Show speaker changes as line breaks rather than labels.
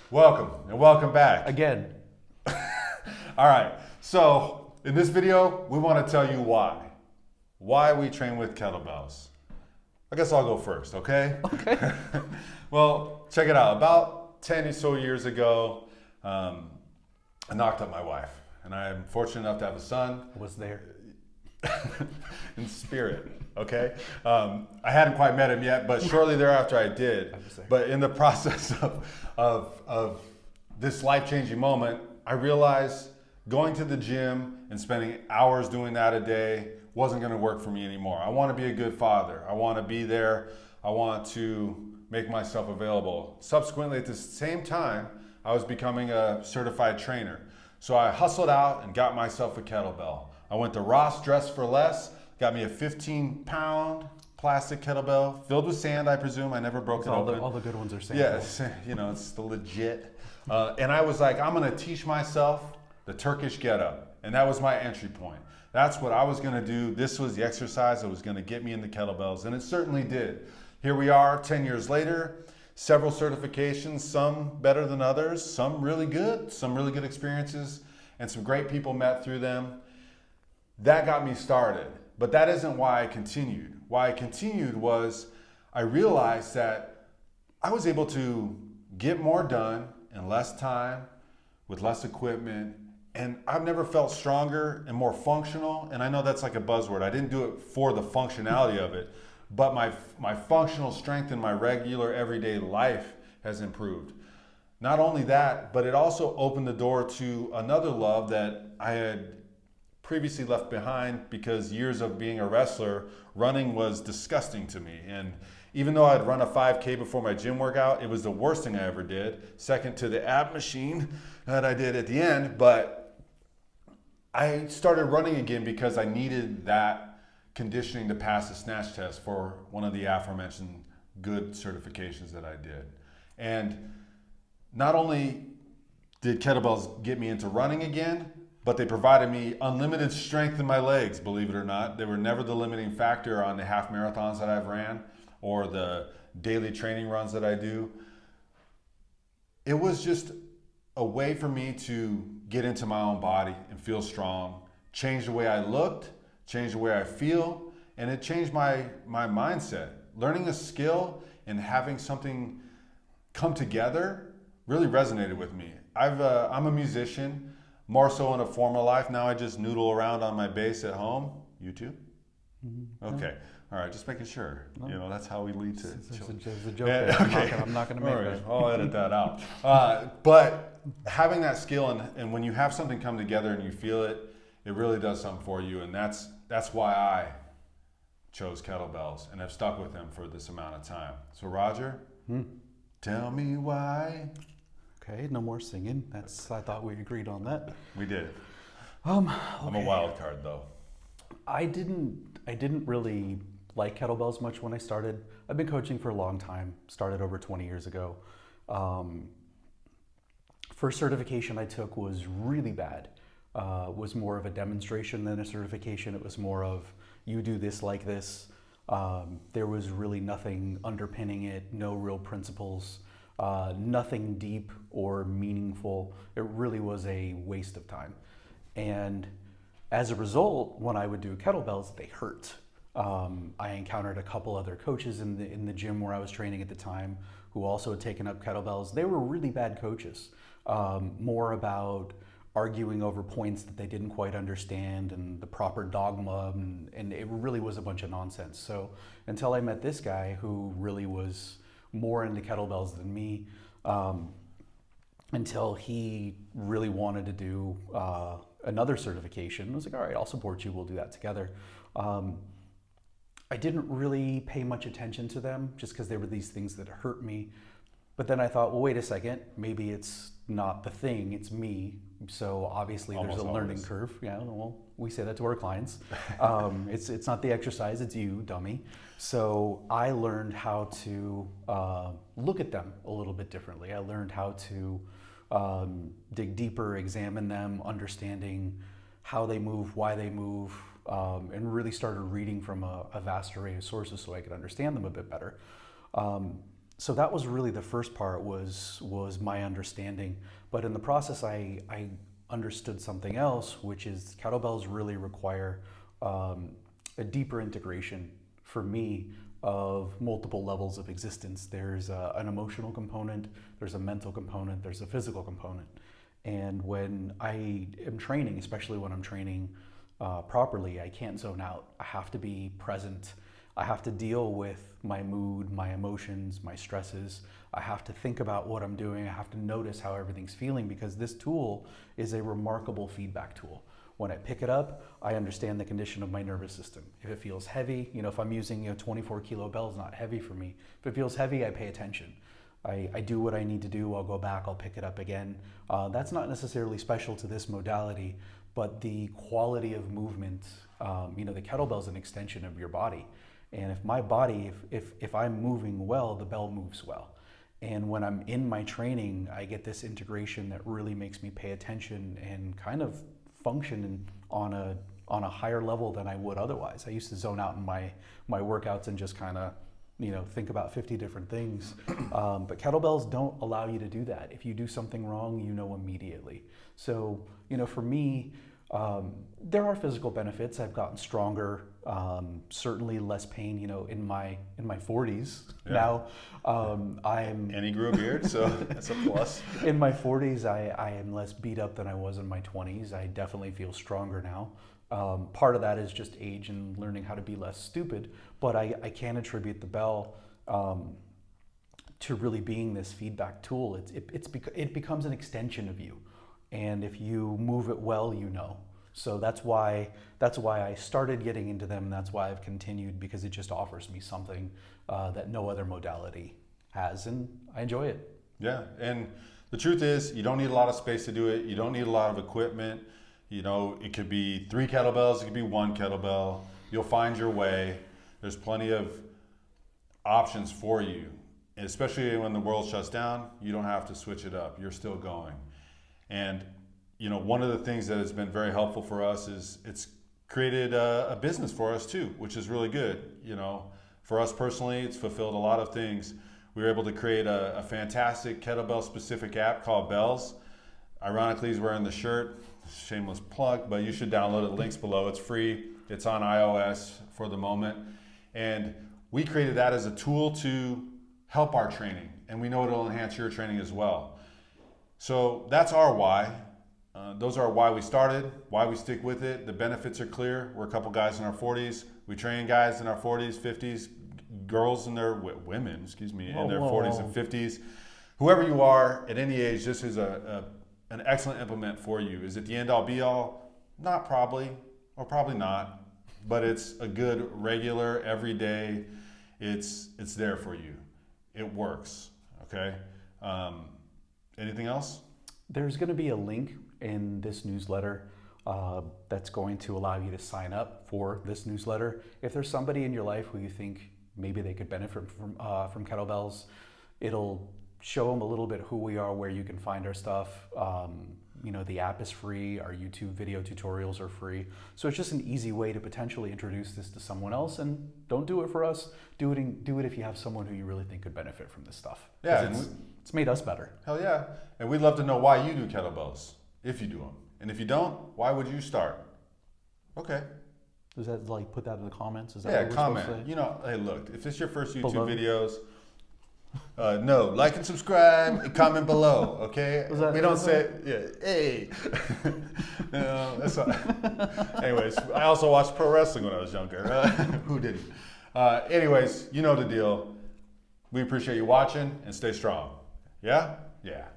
Welcome and welcome back.
Again.
All right, so in this video, we want to tell you why we train with kettlebells. I guess I'll go first, okay?
Okay.
Well, check it out. About 10 or so years ago, I knocked up my wife, and I am fortunate enough to have a son.
I was there.
In spirit, okay? I hadn't quite met him yet, but shortly thereafter I did. But in the process of this life-changing moment, I realized going to the gym and spending hours doing that a day wasn't gonna work for me anymore. I wanna be a good father. I wanna be there. I want to make myself available. Subsequently, at the same time, I was becoming a certified trainer. So I hustled out and got myself a kettlebell. I went to Ross Dress for Less, got me a 15-pound plastic kettlebell filled with sand, I presume. I never broke it open.
All the good ones are sand.
Yes, you know, it's the legit. And I was like, I'm gonna teach myself the Turkish get-up. And that was my entry point. That's what I was gonna do. This was the exercise that was gonna get me into kettlebells, and it certainly did. Here we are 10 years later, several certifications, some better than others, some really good experiences, and some great people met through them. That got me started, but that isn't why I continued. Why I continued was I realized that I was able to get more done in less time, with less equipment, and I've never felt stronger and more functional. And I know that's like a buzzword. I didn't do it for the functionality of it, but my functional strength in my regular everyday life has improved. Not only that, but it also opened the door to another love that I had previously left behind because years of being a wrestler, running was disgusting to me. And even though I'd run a 5K before my gym workout, it was the worst thing I ever did, second to the ab machine that I did at the end. But I started running again because I needed that conditioning to pass the snatch test for one of the aforementioned good certifications that I did. And not only did kettlebells get me into running again, but they provided me unlimited strength in my legs, believe it or not. They were never the limiting factor on the half marathons that I've ran or the daily training runs that I do. It was just a way for me to get into my own body and feel strong, change the way I looked, change the way I feel, and it changed my mindset. Learning a skill and having something come together really resonated with me. I'm a musician. More so in a former life. Now I just noodle around on my bass at home. You too? Mm-hmm. Okay. All right. Just making sure. No. You know, that's how we lead to. It's
a joke. Okay. I'm not going to make that.
I'll edit that out. But having that skill and when you have something come together and you feel it, it really does something for you. And that's why I chose kettlebells and have stuck with them for this amount of time. So Roger, tell me why.
Okay, no more singing. I thought we agreed on that.
We did.
Okay.
I'm a wild card though.
I didn't really like kettlebells much when I started. I've been coaching for a long time. Started over 20 years ago. First certification I took was really bad. Was more of a demonstration than a certification. It was more of you do this like this. There was really nothing underpinning it. No real principles. Nothing deep or meaningful. It really was a waste of time. And as a result, when I would do kettlebells, they hurt. I encountered a couple other coaches in the gym where I was training at the time who also had taken up kettlebells. They were really bad coaches, more about arguing over points that they didn't quite understand and the proper dogma, and it really was a bunch of nonsense. So until I met this guy who really was more into kettlebells than me, until he really wanted to do another certification. I was like, all right, I'll support you, we'll do that together. I didn't really pay much attention to them just because they were these things that hurt me. But then I thought, well, wait a second, maybe it's not the thing, it's me. So obviously there's a learning curve. Yeah, well, we say that to our clients. It's not the exercise, it's you, dummy. So I learned how to look at them a little bit differently. I learned how to dig deeper, examine them, understanding how they move, why they move, and really started reading from a vast array of sources so I could understand them a bit better. So that was really the first part was my understanding. But in the process, I understood something else, which is kettlebells really require a deeper integration for me of multiple levels of existence. There's an emotional component, there's a mental component, there's a physical component. And when I am training, especially when I'm training properly, I can't zone out. I have to be present. I have to deal with my mood, my emotions, my stresses. I have to think about what I'm doing. I have to notice how everything's feeling, because this tool is a remarkable feedback tool. When I pick it up, I understand the condition of my nervous system. If it feels heavy, if I'm using 24 kilo bells, not heavy for me. If it feels heavy, I pay attention. I do what I need to do. I'll go back, I'll pick it up again. That's not necessarily special to this modality, but the quality of movement, the kettlebell is an extension of your body. And if my body, if I'm moving well, the bell moves well. And when I'm in my training, I get this integration that really makes me pay attention and kind of function on a higher level than I would otherwise. I used to zone out in my workouts and just kind of think about 50 different things. But kettlebells don't allow you to do that. If you do something wrong, you know immediately. So for me, there are physical benefits. I've gotten stronger, certainly less pain, in my 40s.
Yeah.
Now,
And he grew a beard, so that's a plus.
in my 40s, I am less beat up than I was in my 20s. I definitely feel stronger now. Part of that is just age and learning how to be less stupid, but I can attribute the bell to really being this feedback tool. It becomes an extension of you. And if you move it well, So that's why I started getting into them. That's why I've continued, because it just offers me something that no other modality has, and I enjoy it.
Yeah, and the truth is, you don't need a lot of space to do it. You don't need a lot of equipment. It could be 3 kettlebells, it could be 1 kettlebell. You'll find your way. There's plenty of options for you. And especially when the world shuts down, you don't have to switch it up. You're still going. And one of the things that has been very helpful for us is it's created a business for us too, which is really good. For us personally, it's fulfilled a lot of things. We were able to create a fantastic kettlebell specific app called Bells. Ironically, he's wearing the shirt. Shameless plug, but you should download it. Links below. It's free. It's on iOS for the moment. And we created that as a tool to help our training. And we know it'll enhance your training as well. So that's our why. Those are why we started, why we stick with it. The benefits are clear. We're a couple guys in our 40s. We train guys in our 40s, 50s, girls in their, women, in their 40s and 50s. Whoever you are at any age, this is an excellent implement for you. Is it the end all be all? Not probably, or probably not, but it's a good regular everyday. It's there for you. It works. Okay. Anything else?
There's going to be a link in this newsletter that's going to allow you to sign up for this newsletter. If there's somebody in your life who you think maybe they could benefit from kettlebells, it'll show them a little bit who we are, where you can find our stuff. The app is free. Our YouTube video tutorials are free. So it's just an easy way to potentially introduce this to someone else. And don't do it for us. Do it if you have someone who you really think could benefit from this stuff.
Yeah,
it's made us better.
Hell yeah. And we'd love to know why you do kettlebells, if you do them. And if you don't, why would you start? Okay.
Does that put that in the comments? Is that
Yeah,
what we're
comment.
supposed to say?
Hey, look, if this is your first YouTube
Below.
videos, no, like and subscribe and comment below, okay? We don't say, hey. That's not. Anyways, I also watched pro wrestling when I was younger. Who didn't? Anyways, you know the deal. We appreciate you watching, and stay strong. Yeah? Yeah.